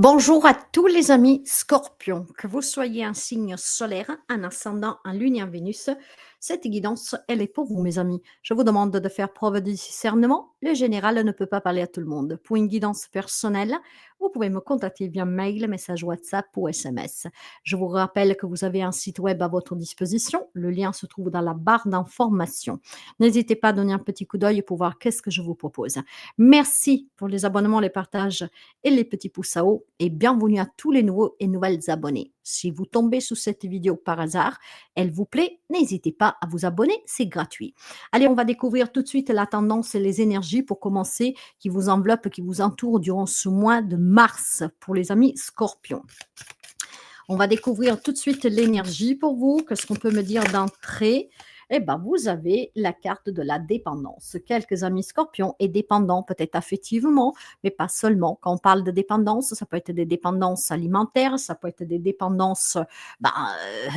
Bonjour à tous les amis scorpions, que vous soyez un signe solaire, un ascendant, un lune, un Vénus, cette guidance, elle est pour vous mes amis. Je vous demande de faire preuve de discernement, le général ne peut pas parler à tout le monde. Pour une guidance personnelle, vous pouvez me contacter via mail, message WhatsApp ou SMS. Je vous rappelle que vous avez un site web à votre disposition, le lien se trouve dans la barre d'information. N'hésitez pas à donner un petit coup d'œil pour voir qu'est-ce que je vous propose. Merci pour les abonnements, les partages et les petits pouces à haut et bienvenue à tous les nouveaux et nouvelles abonnés. Si vous tombez sous cette vidéo par hasard, elle vous plaît, n'hésitez pas à vous abonner, c'est gratuit. Allez, on va découvrir tout de suite la tendance et les énergies pour commencer qui vous enveloppent, qui vous entourent durant ce mois de mars pour les amis scorpions. On va découvrir tout de suite l'énergie pour vous. Qu'est-ce qu'on peut me dire d'entrée? Eh bien, vous avez la carte de la dépendance. Quelques amis scorpions est dépendants, peut-être affectivement, mais pas seulement. Quand on parle de dépendance, ça peut être des dépendances alimentaires, ça peut être des dépendances ben,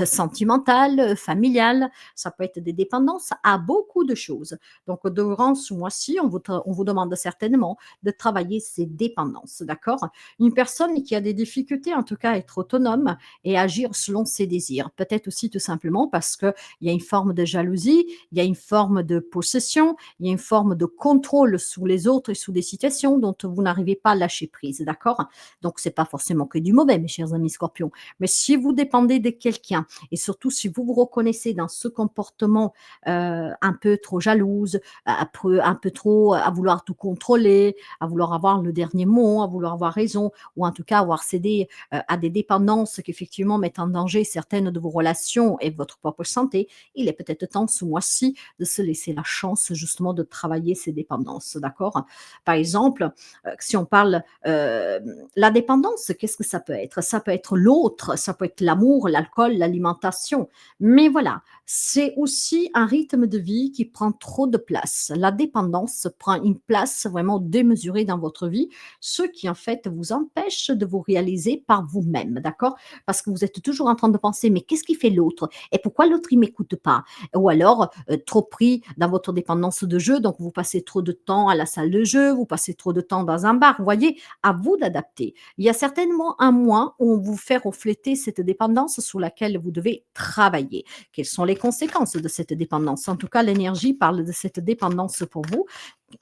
sentimentales, familiales, ça peut être des dépendances à beaucoup de choses. Donc, durant ce mois-ci, on vous demande certainement de travailler ces dépendances, d'accord? Une personne qui a des difficultés, en tout cas, à être autonome et agir selon ses désirs. Peut-être aussi tout simplement parce qu'il y a une forme de jalousie, il y a une forme de possession, il y a une forme de contrôle sous les autres et sous des situations dont vous n'arrivez pas à lâcher prise, d'accord? Donc, c'est pas forcément que du mauvais, mes chers amis scorpions. Mais si vous dépendez de quelqu'un et surtout si vous vous reconnaissez dans ce comportement un peu trop jalouse, un peu trop à vouloir tout contrôler, à vouloir avoir le dernier mot, à vouloir avoir raison, ou en tout cas avoir cédé à des dépendances qui effectivement mettent en danger certaines de vos relations et votre propre santé, il est peut-être temps ce mois-ci de se laisser la chance justement de travailler ces dépendances, d'accord? Par exemple, si on parle la dépendance, qu'est-ce que ça peut être? Ça peut être l'autre, ça peut être l'amour, l'alcool, l'alimentation. Mais voilà, c'est aussi un rythme de vie qui prend trop de place. La dépendance prend une place vraiment démesurée dans votre vie, ce qui en fait vous empêche de vous réaliser par vous-même, d'accord? Parce que vous êtes toujours en train de penser, mais qu'est-ce qui fait l'autre? Et pourquoi l'autre il m'écoute pas? Ou alors trop pris dans votre dépendance de jeu, donc vous passez trop de temps à la salle de jeu, vous passez trop de temps dans un bar. Vous voyez, à vous d'adapter. Il y a certainement un mois où on vous fait refléter cette dépendance sur laquelle vous devez travailler. Quelles sont les conséquences de cette dépendance? En tout cas, l'énergie parle de cette dépendance pour vous.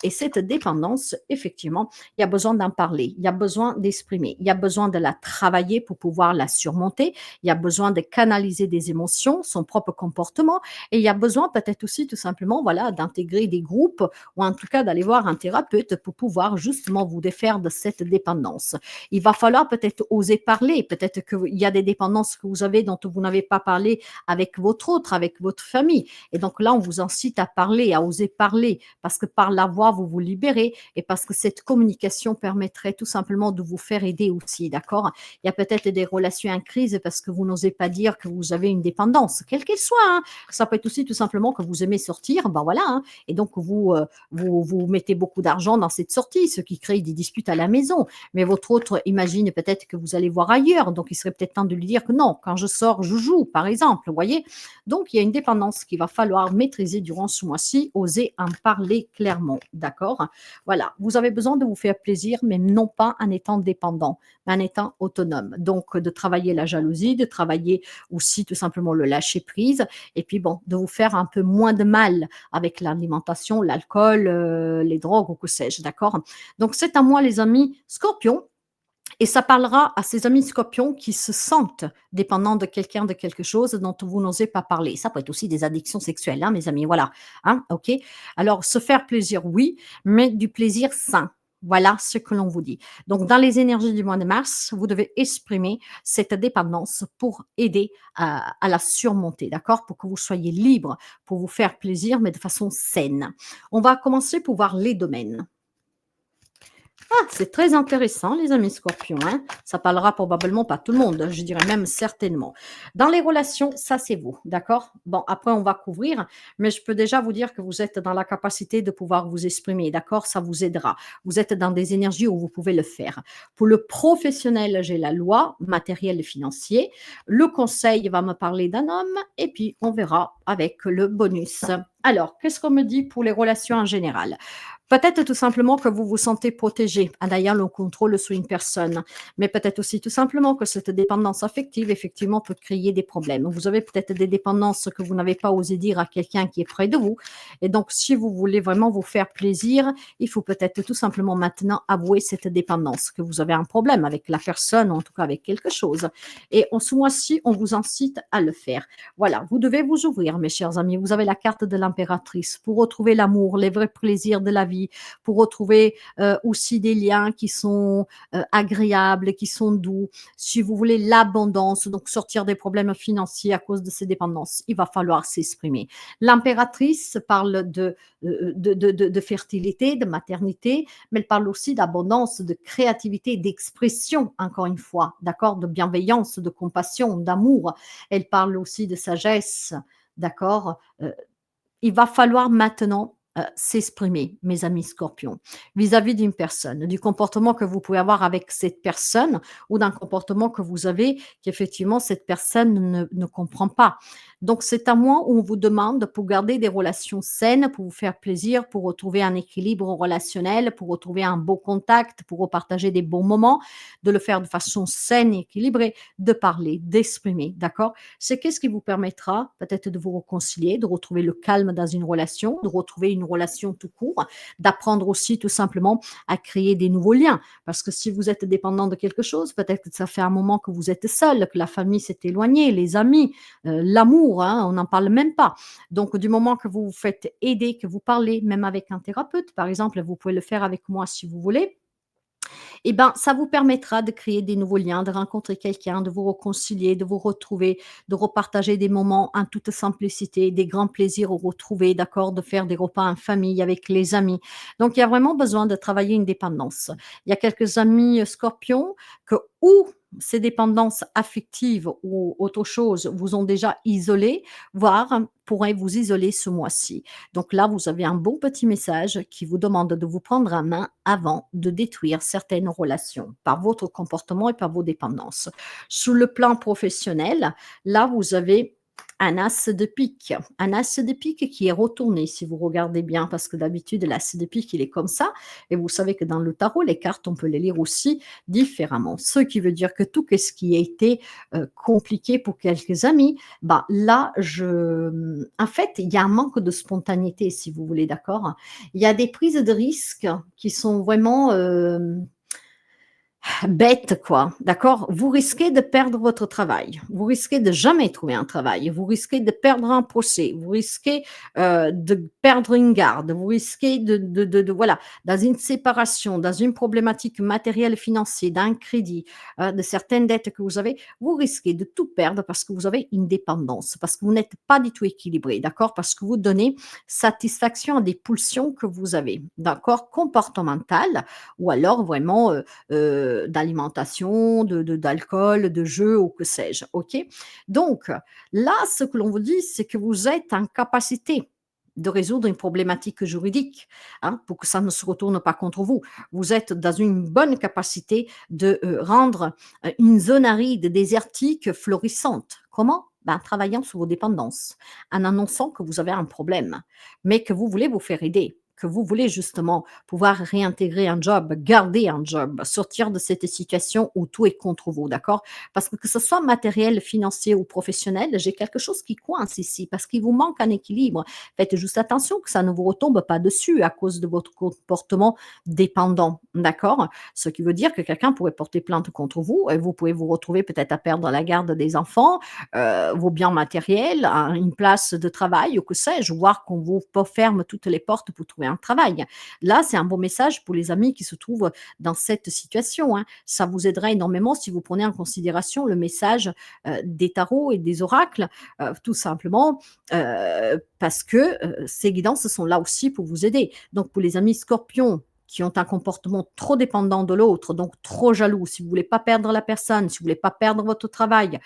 Et cette dépendance, effectivement, il y a besoin d'en parler, il y a besoin d'exprimer, il y a besoin de la travailler pour pouvoir la surmonter, il y a besoin de canaliser des émotions, son propre comportement, et il y a besoin peut-être aussi tout simplement voilà, d'intégrer des groupes ou en tout cas d'aller voir un thérapeute pour pouvoir justement vous défaire de cette dépendance. Il va falloir peut-être oser parler, peut-être qu'il y a des dépendances que vous avez dont vous n'avez pas parlé avec votre autre, avec votre famille. Et donc là, on vous incite à parler, à oser parler, parce que par la voix, vous vous libérez et parce que cette communication permettrait tout simplement de vous faire aider aussi, d'accord? Il y a peut-être des relations en crise parce que vous n'osez pas dire que vous avez une dépendance, quelle qu'elle soit, hein. Ça peut être aussi tout simplement que vous aimez sortir, ben voilà, hein, et donc vous mettez beaucoup d'argent dans cette sortie, ce qui crée des disputes à la maison. Mais votre autre imagine peut-être que vous allez voir ailleurs, donc il serait peut-être temps de lui dire que non, quand je sors, je joue, par exemple, vous voyez? Donc il y a une dépendance qu'il va falloir maîtriser durant ce mois-ci, oser en parler clairement, d'accord? Voilà, vous avez besoin de vous faire plaisir, mais non pas en étant dépendant, mais en étant autonome. Donc de travailler la jalousie, de travailler aussi tout simplement le lâcher prise, et puis bon, de vous faire un peu moins de mal avec l'alimentation, l'alcool, les drogues ou que sais-je, d'accord? Donc c'est à moi les amis scorpions, et ça parlera à ces amis scorpions qui se sentent dépendants de quelqu'un, de quelque chose dont vous n'osez pas parler. Ça peut être aussi des addictions sexuelles, hein, mes amis, voilà. Hein, ok. Alors, se faire plaisir, oui, mais du plaisir sain. Voilà ce que l'on vous dit. Donc, dans les énergies du mois de mars, vous devez exprimer cette dépendance pour aider à la surmonter, d'accord? Pour que vous soyez libre, pour vous faire plaisir, mais de façon saine. On va commencer pour voir les domaines. Ah, c'est très intéressant, les amis scorpions, hein. Ça parlera probablement pas tout le monde, je dirais même certainement. Dans les relations, ça c'est vous, d'accord? Bon, après on va couvrir, mais je peux déjà vous dire que vous êtes dans la capacité de pouvoir vous exprimer, d'accord? Ça vous aidera. Vous êtes dans des énergies où vous pouvez le faire. Pour le professionnel, j'ai la loi, matériel et financier. Le conseil va me parler d'un homme et puis on verra avec le bonus. Alors, qu'est-ce qu'on me dit pour les relations en général? Peut-être tout simplement que vous vous sentez protégé en ayant le contrôle sur une personne, mais peut-être aussi tout simplement que cette dépendance affective, effectivement, peut créer des problèmes. Vous avez peut-être des dépendances que vous n'avez pas osé dire à quelqu'un qui est près de vous. Et donc, si vous voulez vraiment vous faire plaisir, il faut peut-être tout simplement maintenant avouer cette dépendance, que vous avez un problème avec la personne, ou en tout cas avec quelque chose. Et en ce mois-ci, on vous incite à le faire. Voilà, vous devez vous ouvrir, mes chers amis. Vous avez la carte de l'impératrice pour retrouver l'amour, les vrais plaisirs de la vie, pour retrouver aussi des liens qui sont agréables, qui sont doux. Si vous voulez l'abondance, donc sortir des problèmes financiers à cause de ces dépendances, il va falloir s'exprimer. L'impératrice parle de fertilité, de maternité, mais elle parle aussi d'abondance, de créativité, d'expression, encore une fois, d'accord, de bienveillance, de compassion, d'amour. Elle parle aussi de sagesse, d'accord. Il va falloir maintenant, s'exprimer, mes amis scorpions, vis-à-vis d'une personne, du comportement que vous pouvez avoir avec cette personne ou d'un comportement que vous avez qu'effectivement cette personne ne comprend pas. Donc c'est à moi où on vous demande pour garder des relations saines, pour vous faire plaisir, pour retrouver un équilibre relationnel, pour retrouver un beau contact, pour repartager des bons moments, de le faire de façon saine et équilibrée, de parler, d'exprimer, d'accord? C'est qu'est-ce qui vous permettra peut-être de vous réconcilier, de retrouver le calme dans une relation, de retrouver une relation tout court, d'apprendre aussi tout simplement à créer des nouveaux liens. Parce que si vous êtes dépendant de quelque chose, peut-être que ça fait un moment que vous êtes seul, que la famille s'est éloignée, les amis, l'amour, hein, on n'en parle même pas. Donc du moment que vous vous faites aider, que vous parlez, même avec un thérapeute, par exemple, vous pouvez le faire avec moi si vous voulez, et ben, ça vous permettra de créer des nouveaux liens, de rencontrer quelqu'un, de vous réconcilier, de vous retrouver, de repartager des moments en toute simplicité, des grands plaisirs retrouvés, d'accord, de faire des repas en famille avec les amis. Donc, il y a vraiment besoin de travailler une dépendance. Il y a quelques amis scorpions que ou ces dépendances affectives ou autre chose vous ont déjà isolé, voire pourraient vous isoler ce mois-ci. Donc là, vous avez un bon petit message qui vous demande de vous prendre en main avant de détruire certaines relations par votre comportement et par vos dépendances. Sur le plan professionnel, là, vous avez un as de pique qui est retourné si vous regardez bien, parce que d'habitude, l'as de pique, il est comme ça. Et vous savez que dans le tarot, les cartes, on peut les lire aussi différemment. Ce qui veut dire que tout ce qui a été compliqué pour quelques amis, bah, là, en fait, il y a un manque de spontanéité, si vous voulez, d'accord? Il y a des prises de risques qui sont vraiment, bête quoi, d'accord? Vous risquez de perdre votre travail, vous risquez de jamais trouver un travail, vous risquez de perdre un procès, vous risquez, de perdre une garde, vous risquez de voilà, dans une séparation, dans une problématique matérielle, financière, d'un crédit, de certaines dettes que vous avez, vous risquez de tout perdre parce que vous avez une dépendance, parce que vous n'êtes pas du tout équilibré, d'accord? Parce que vous donnez satisfaction à des pulsions que vous avez, d'accord? Comportementales ou alors vraiment, d'alimentation, d'alcool, de jeux ou que sais-je, OK? Donc là, ce que l'on vous dit, c'est que vous êtes en capacité de résoudre une problématique juridique, hein, pour que ça ne se retourne pas contre vous. Vous êtes dans une bonne capacité de, rendre, une zone aride, désertique, florissante. Comment? Ben, en travaillant sur vos dépendances, en annonçant que vous avez un problème, mais que vous voulez vous faire aider, que vous voulez justement pouvoir réintégrer un job, garder un job, sortir de cette situation où tout est contre vous, d'accord? Parce que ce soit matériel, financier ou professionnel, j'ai quelque chose qui coince ici parce qu'il vous manque un équilibre. Faites juste attention que ça ne vous retombe pas dessus à cause de votre comportement dépendant, d'accord? Ce qui veut dire que quelqu'un pourrait porter plainte contre vous et vous pouvez vous retrouver peut-être à perdre la garde des enfants, vos biens matériels, une place de travail ou que sais-je, voire qu'on vous ferme toutes les portes pour trouver un travail. Là, c'est un bon message pour les amis qui se trouvent dans cette situation, hein. Ça vous aidera énormément si vous prenez en considération le message, des tarots et des oracles, tout simplement, parce que, ces guidances sont là aussi pour vous aider. Donc pour les amis scorpions qui ont un comportement trop dépendant de l'autre, donc trop jaloux, si vous voulez pas perdre la personne, si vous voulez pas perdre votre travail,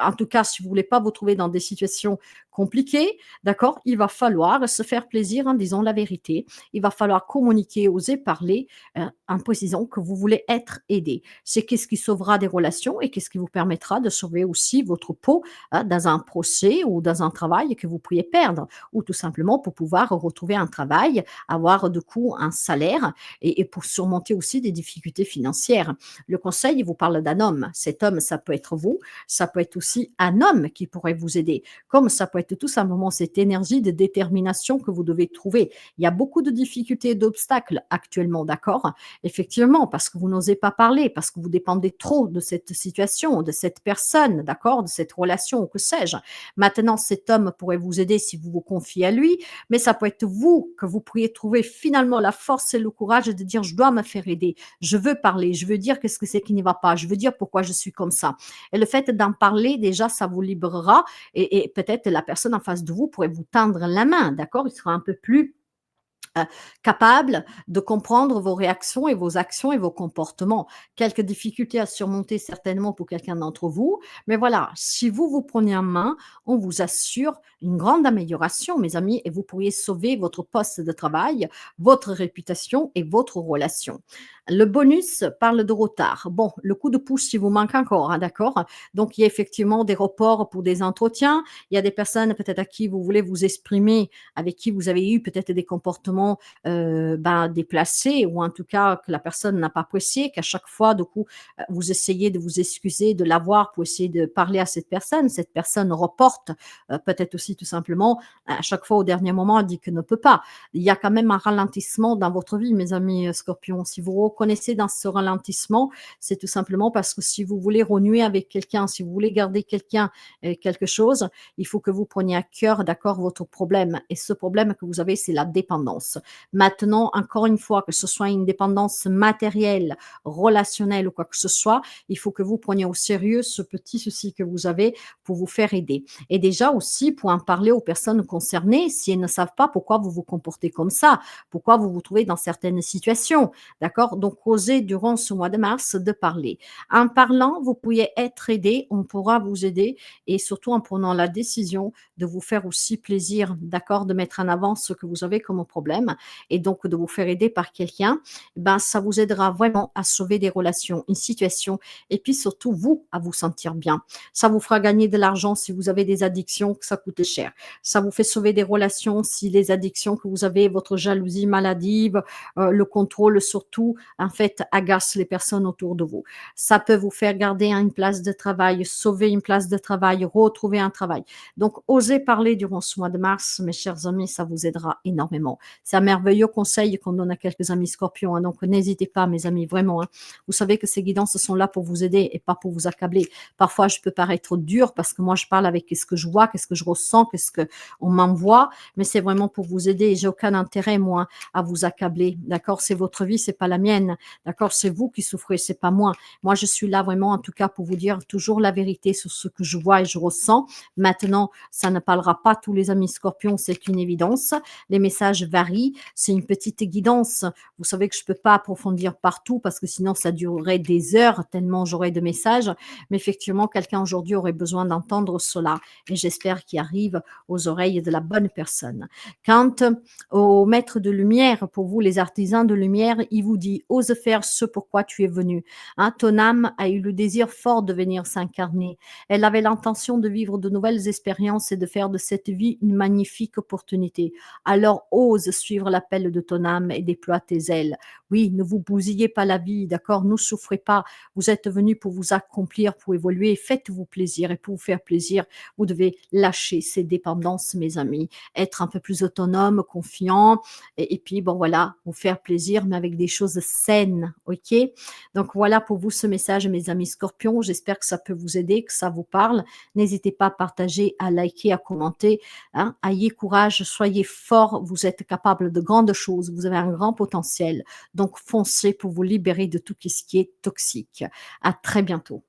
en tout cas, si vous voulez pas vous trouver dans des situations compliquées, d'accord, il va falloir se faire plaisir en disant la vérité. Il va falloir communiquer, oser parler, en précisant que vous voulez être aidé. C'est qu'est-ce qui sauvera des relations et qu'est-ce qui vous permettra de sauver aussi votre peau, dans un procès ou dans un travail que vous pourriez perdre, ou tout simplement pour pouvoir retrouver un travail, avoir du coup un salaire et pour surmonter aussi des difficultés financières. Le conseil, il vous parle d'un homme. Cet homme, ça peut être vous, ça peut être aussi un homme qui pourrait vous aider, comme ça peut être tout simplement cette énergie de détermination que vous devez trouver. Il y a beaucoup de difficultés et d'obstacles actuellement, d'accord? Effectivement, parce que vous n'osez pas parler, parce que vous dépendez trop de cette situation, de cette personne, d'accord? De cette relation, ou que sais-je. Maintenant, cet homme pourrait vous aider si vous vous confiez à lui, mais ça peut être vous que vous pourriez trouver finalement la force et le courage de dire: «Je dois me faire aider, je veux parler, je veux dire qu'est-ce que c'est qui n'y va pas, je veux dire pourquoi je suis comme ça». Et le fait d'en parler, déjà, ça vous libérera et peut-être la personne en face de vous pourrait vous tendre la main, d'accord? Il sera un peu plus heu, capable de comprendre vos réactions et vos actions et vos comportements. Quelques difficultés à surmonter certainement pour quelqu'un d'entre vous, mais voilà, si vous vous prenez en main, on vous assure une grande amélioration, mes amis, et vous pourriez sauver votre poste de travail, votre réputation et votre relation. Le bonus parle de retard. Bon, le coup de pouce, il vous manque encore, hein, d'accord? Donc il y a effectivement des reports pour des entretiens, il y a des personnes peut-être à qui vous voulez vous exprimer, avec qui vous avez eu peut-être des comportements, ben, déplacés ou en tout cas que la personne n'a pas apprécié, qu'à chaque fois, du coup, vous essayez de vous excuser de l'avoir pour essayer de parler à cette personne. Cette personne reporte, peut-être aussi tout simplement, à chaque fois au dernier moment, elle dit qu'elle ne peut pas. Il y a quand même un ralentissement dans votre vie, mes amis, Scorpions. Si vous reconnaissez dans ce ralentissement, c'est tout simplement parce que si vous voulez renouer avec quelqu'un, si vous voulez garder quelqu'un, quelque chose, il faut que vous preniez à cœur, d'accord, votre problème. Et ce problème que vous avez, c'est la dépendance. Maintenant, encore une fois, que ce soit une dépendance matérielle, relationnelle ou quoi que ce soit, il faut que vous preniez au sérieux ce petit souci que vous avez pour vous faire aider. Et déjà aussi, pour en parler aux personnes concernées, si elles ne savent pas pourquoi vous vous comportez comme ça, pourquoi vous vous trouvez dans certaines situations, d'accord? Donc, osez durant ce mois de mars de parler. En parlant, vous pourriez être aidé, on pourra vous aider et surtout en prenant la décision de vous faire aussi plaisir, d'accord, de mettre en avant ce que vous avez comme problème et donc de vous faire aider par quelqu'un, ben, ça vous aidera vraiment à sauver des relations, une situation et puis surtout vous à vous sentir bien. Ça vous fera gagner de l'argent si vous avez des addictions que ça coûte cher. Ça vous fait sauver des relations si les addictions que vous avez, votre jalousie maladive, le contrôle surtout, en fait, agace les personnes autour de vous. Ça peut vous faire garder une place de travail, sauver une place de travail, retrouver un travail. Donc, osez parler durant ce mois de mars, mes chers amis, ça vous aidera énormément. C'est un merveilleux conseil qu'on donne à quelques amis scorpions, hein, donc n'hésitez pas, mes amis, vraiment. Hein. Vous savez que ces guidances sont là pour vous aider et pas pour vous accabler. Parfois, je peux paraître dur parce que moi, je parle avec ce que je vois, qu'est-ce que je ressens, qu'est-ce qu'on m'envoie, mais c'est vraiment pour vous aider. J'ai aucun intérêt, moi, à vous accabler. D'accord? C'est votre vie, c'est pas la mienne. D'accord? C'est vous qui souffrez, c'est pas moi. Moi, je suis là vraiment, en tout cas, pour vous dire toujours la vérité sur ce que je vois et je ressens. Maintenant, ça ne parlera pas tous les amis scorpions, c'est une évidence. Les messages varient, c'est une petite guidance. Vous savez que je ne peux pas approfondir partout parce que sinon ça durerait des heures tellement j'aurais de messages. Mais effectivement, quelqu'un aujourd'hui aurait besoin d'entendre cela et j'espère qu'il arrive aux oreilles de la bonne personne. Quant au maître de lumière, pour vous les artisans de lumière, il vous dit: ose faire ce pourquoi tu es venu. Hein, ton âme a eu le désir fort de venir s'incarner. Elle avait l'intention de vivre de nouvelles expériences et de faire de cette vie une magnifique opportunité. Alors ose suivre l'appel de ton âme et déploie tes ailes. Oui, ne vous bousillez pas la vie, d'accord? Ne souffrez pas. Vous êtes venu pour vous accomplir, pour évoluer. Faites-vous plaisir et pour vous faire plaisir, vous devez lâcher ces dépendances, mes amis. Être un peu plus autonome, confiant et puis bon voilà, vous faire plaisir, mais avec des choses saines, ok? Donc voilà pour vous ce message, mes amis scorpions. J'espère que ça peut vous aider, que ça vous parle. N'hésitez pas à partager, à liker, à commenter. Hein. Ayez courage, soyez forts. Vous êtes capable de grandes choses. Vous avez un grand potentiel. Donc foncez pour vous libérer de tout ce qui est toxique. À très bientôt.